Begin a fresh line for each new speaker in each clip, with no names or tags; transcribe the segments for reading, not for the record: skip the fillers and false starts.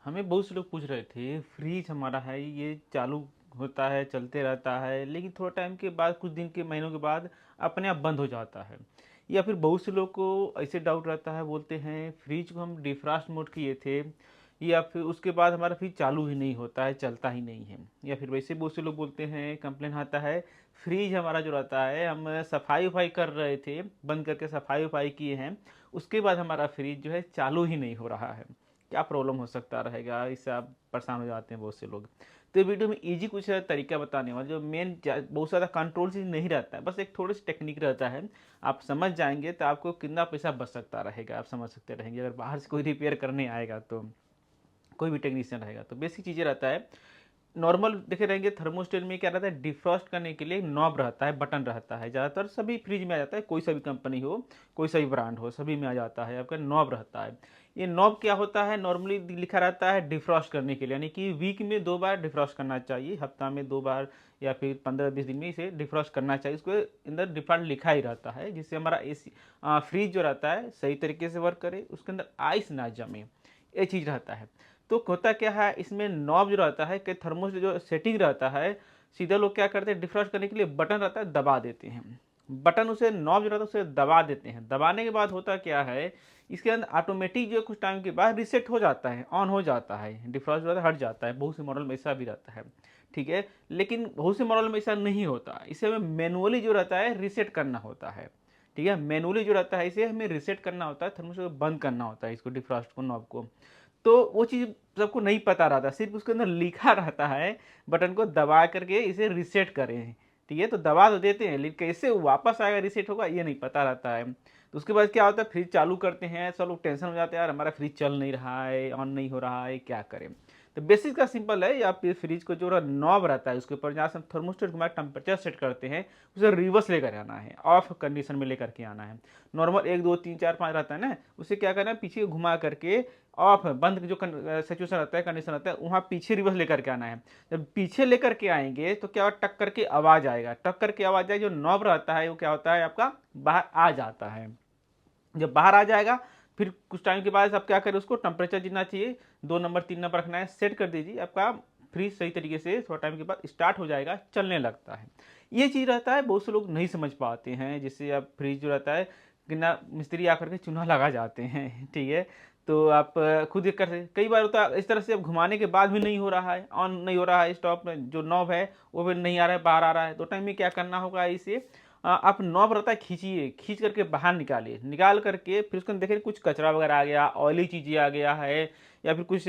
हमें बहुत से लोग पूछ रहे थे, फ्रिज हमारा है ये चालू होता है, चलते रहता है, लेकिन थोड़ा टाइम के बाद, कुछ दिन के महीनों के बाद अपने आप बंद हो जाता है। या फिर बहुत से लोग को ऐसे डाउट रहता है, बोलते हैं फ्रिज को हम डिफ्रॉस्ट मोड किए थे, या फिर उसके बाद हमारा फ्रिज चालू ही नहीं होता है, चलता ही नहीं है। या फिर वैसे बहुत से लोग बोलते हैं, कंप्लेन आता है फ्रिज हमारा जो रहता है, हम सफाई वफाई कर रहे थे, बंद करके सफाई वफाई किए हैं, उसके बाद हमारा फ्रिज जो है चालू ही नहीं हो रहा है। क्या प्रॉब्लम हो सकता रहेगा, इससे आप परेशान हो जाते हैं बहुत से लोग। तो ये वीडियो में इजी कुछ तरीका बताने वाला, जो मेन बहुत ज़्यादा कंट्रोल चीज़ नहीं रहता है, बस एक थोड़ी सी टेक्निक रहता है। आप समझ जाएंगे तो आपको कितना पैसा बच सकता रहेगा, आप समझ सकते रहेंगे। अगर बाहर से कोई रिपेयर करने आएगा, तो कोई भी टेक्नीशियन रहेगा, तो बेसिक चीज़ें रहता है। नॉर्मल देखे रहेंगे थर्मोस्टेट में क्या रहता है, डिफ्रॉस्ट करने के लिए नॉब रहता है, बटन रहता है। ज़्यादातर सभी फ्रिज में आ जाता है, कोई सा भी कंपनी हो, कोई सा भी ब्रांड हो, सभी में आ जाता है, आपका नॉब रहता है। ये नॉब क्या होता है, नॉर्मली लिखा रहता है डिफ्रॉस्ट करने के लिए, यानी कि वीक में 2 बार डिफ्रॉस्ट करना चाहिए, हफ्ता में 2 बार, या फिर 15-20 दिन में इसे डिफ्रॉस्ट करना चाहिए। इसको अंदर डिफॉल्ट लिखा ही रहता है, जिससे हमारा एसी फ्रिज जो रहता है सही तरीके से वर्क करे, उसके अंदर आइस ना जमे, ये चीज़ रहता है। तो होता क्या है, इसमें नॉब जो रहता है कि थर्मोस जो सेटिंग रहता है, सीधा लोग क्या करते हैं, डिफ्रॉस्ट करने के लिए बटन रहता है, दबा देते हैं। बटन उसे नॉब जो रहता है उसे दबा देते हैं। दबाने के बाद होता क्या है, इसके अंदर ऑटोमेटिक जो कुछ टाइम के बाद रीसेट हो जाता है, ऑन हो जाता है, डिफ्रॉस्ट जो रहता है हट जाता है। बहुत से मॉडल में ऐसा भी रहता है, ठीक है। लेकिन बहुत से मॉडल में ऐसा नहीं होता, इसे हमें मैनुअली जो रहता है रीसेट करना होता है, ठीक है। मैनुअली जो रहता है इसे हमें रीसेट करना होता है, थर्मोस को बंद करना होता है, इसको डिफ्रॉस्ट को, नॉब को। तो वो चीज़ सबको नहीं पता रहता, सिर्फ उसके अंदर लिखा रहता है बटन को दबा करके इसे रीसेट करें, ठीक है। तो दबा तो देते हैं, लेकिन कैसे वापस आएगा, रीसेट होगा, ये नहीं पता रहता है। तो उसके बाद क्या होता है, फ्रिज चालू करते हैं, सब लोग टेंशन हो जाते हैं, यार हमारा फ्रिज चल नहीं रहा है, ऑन नहीं हो रहा है, क्या करें। तो बेसिक का सिंपल है, आप फ्रिज को जो नॉब रहता है उसके ऊपर जहाँ से हम थर्मोस्टेट घुमा टेम्परेचर सेट करते हैं, उसे रिवर्स लेकर आना है, ऑफ कंडीशन में लेकर के आना है। नॉर्मल 1 2 3 4 5 रहता है ना, उसे क्या करना है, पीछे घुमा करके ऑफ बंद जो सिचुएशन रहता है, कंडीशन रहता है, वहाँ पीछे रिवर्स लेकर के आना है। जब पीछे लेकर के आएंगे तो क्या टक करके आवाज़ आएगा, टक करके आवाज़ आएगी, जो नॉब रहता है वो क्या होता है आपका, बाहर आ जाता है। जब बाहर आ जाएगा, फिर कुछ टाइम के बाद आप क्या करें, उसको टेम्परेचर जितना चाहिए, 2 नंबर 3 नंबर रखना है, सेट कर दीजिए, आपका फ्रिज सही तरीके से थोड़ा टाइम के बाद स्टार्ट हो जाएगा, चलने लगता है। ये चीज़ रहता है, बहुत से लोग नहीं समझ पाते हैं, जिससे आप फ्रिज जो रहता है, कितना मिस्त्री आकर के चूल्हा लगा जाते हैं, ठीक है। तो आप खुद ये कर सकते, कई बार होता है इस तरह से, अब घुमाने के बाद भी नहीं हो रहा है, ऑन नहीं हो रहा है, स्टॉप में जो नॉब है वो भी नहीं आ रहा है, बाहर आ रहा है। तो टाइम में क्या करना होगा, इसे आप नॉब रहता है, खींचिए, खींच करके बाहर निकालिए, निकाल करके फिर उसके अंदर देखिए कुछ कचरा वगैरह आ गया, ऑयली चीज़ें आ गया है, या फिर कुछ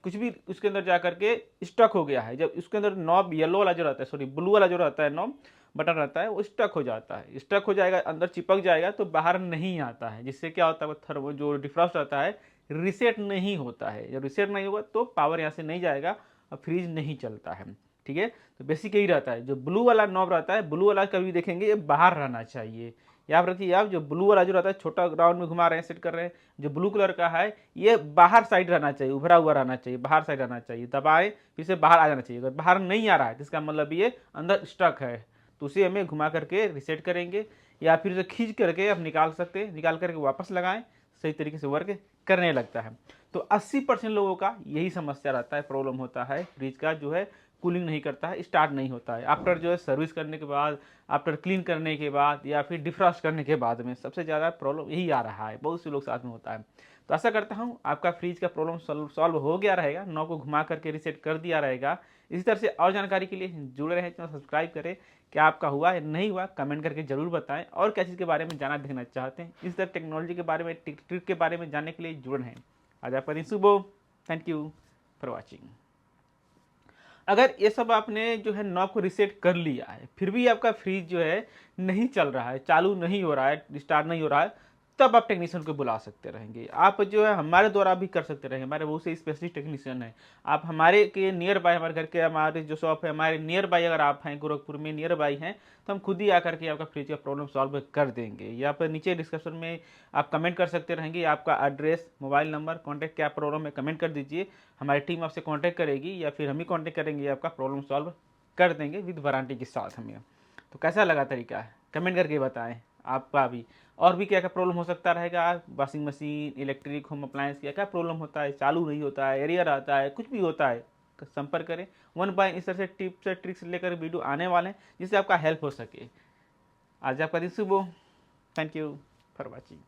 कुछ भी उसके अंदर जा करके स्टक हो गया है। जब उसके अंदर नॉब येलो वाला जो रहता है, सॉरी ब्लू वाला जो रहता है नॉब बटन रहता है, वो स्टक हो जाता है, स्टक हो जाएगा, अंदर चिपक जाएगा, तो बाहर नहीं आता है। जिससे क्या होता है, थर्मो जो डिफ्रॉस्ट रहता है रीसेट नहीं होता है। जब रीसेट नहीं होगा तो पावर यहाँ से नहीं जाएगा और फ्रिज नहीं चलता है, ठीक है। तो बेसिक यही रहता है। जो ब्लू वाला नॉब रहता है, ब्लू वाला कभी देखेंगे ये बाहर रहना चाहिए, याद रखिए आप, जो ब्लू वाला जो रहता है, छोटा राउंड में घुमा रहे हैं, सेट कर रहे हैं, जो ब्लू कलर का है ये बाहर साइड रहना चाहिए, उभरा हुआ रहना चाहिए, बाहर साइड रहना चाहिए, दबाए फिर से बाहर आ जाना चाहिए। अगर बाहर नहीं आ रहा है तो इसका मतलब ये अंदर स्टक है, तो उसे हमें घुमा करके रिसेट करेंगे, या फिर उसे खींच करके आप निकाल सकते हैं, निकाल करके वापस लगाएं, सही तरीके से वर्क करने लगता है। तो 80% लोगों का यही समस्या रहता है, प्रॉब्लम होता है, फ्रिज का जो है कूलिंग नहीं करता है, स्टार्ट नहीं होता है। आफ्टर जो है सर्विस करने के बाद, आफ्टर क्लीन करने के बाद, या फिर डिफ्रॉस्ट करने के बाद में सबसे ज़्यादा प्रॉब्लम यही आ रहा है, बहुत से लोग साथ में होता है। तो आशा करता हूँ आपका फ्रिज का प्रॉब्लम सॉल्व हो गया रहेगा, नॉब को घुमा करके रीसेट कर दिया रहेगा। इसी तरह से और जानकारी के लिए जुड़े रहें, चैनल सब्सक्राइब करें। क्या आपका हुआ या नहीं हुआ कमेंट करके जरूर बताएं, और क्या चीज़ के बारे में जाना देखना चाहते हैं, इस तरह टेक्नोलॉजी के बारे में, ट्रिक के बारे में जानने के लिए जुड़े हैं। आज आपका दिन शुभ हो। Thank you for watching. अगर ये सब आपने जो है नॉब को रीसेट कर लिया है, फिर भी आपका फ्रिज जो है नहीं चल रहा है, चालू नहीं हो रहा है, स्टार्ट नहीं हो रहा है, तब आप टेक्नीशियन को बुला सकते रहेंगे। आप जो है हमारे द्वारा भी कर सकते रहेंगे, हमारे बहुत से स्पेशलिस्ट टेक्नीशियन हैं। आप हमारे के नियर बाय, हमारे घर के, हमारे जो शॉप है हमारे नियर बाय, अगर आप हैं गोरखपुर में नियर बाय हैं, तो हम खुद ही आकर के आपका फ्रिज का प्रॉब्लम सॉल्व कर देंगे। या पर नीचे डिस्क्रिप्शन में आप कमेंट कर सकते रहेंगे, आपका एड्रेस, मोबाइल नंबर, कॉन्टैक्ट, क्या प्रॉब्लम है कमेंट कर दीजिए, हमारी टीम आपसे कांटेक्ट करेगी, या फिर हम ही कांटेक्ट करेंगे, आपका प्रॉब्लम सॉल्व कर देंगे विद वारंटी के साथ हमें। तो कैसा लगा तरीका है, कमेंट करके बताएं। आपका भी। और भी क्या क्या प्रॉब्लम हो सकता रहेगा, washing machine, electric, home appliance, क्या क्या प्रॉब्लम होता है, चालू नहीं होता है, एरियर आता है, कुछ भी होता है, संपर्क करें। वन बाय इस तरह से टिप्स और ट्रिक्स लेकर वीडियो आने वाले हैं जिससे आपका हेल्प हो सके। आज आपका दिन शुभ हो। Thank you for watching.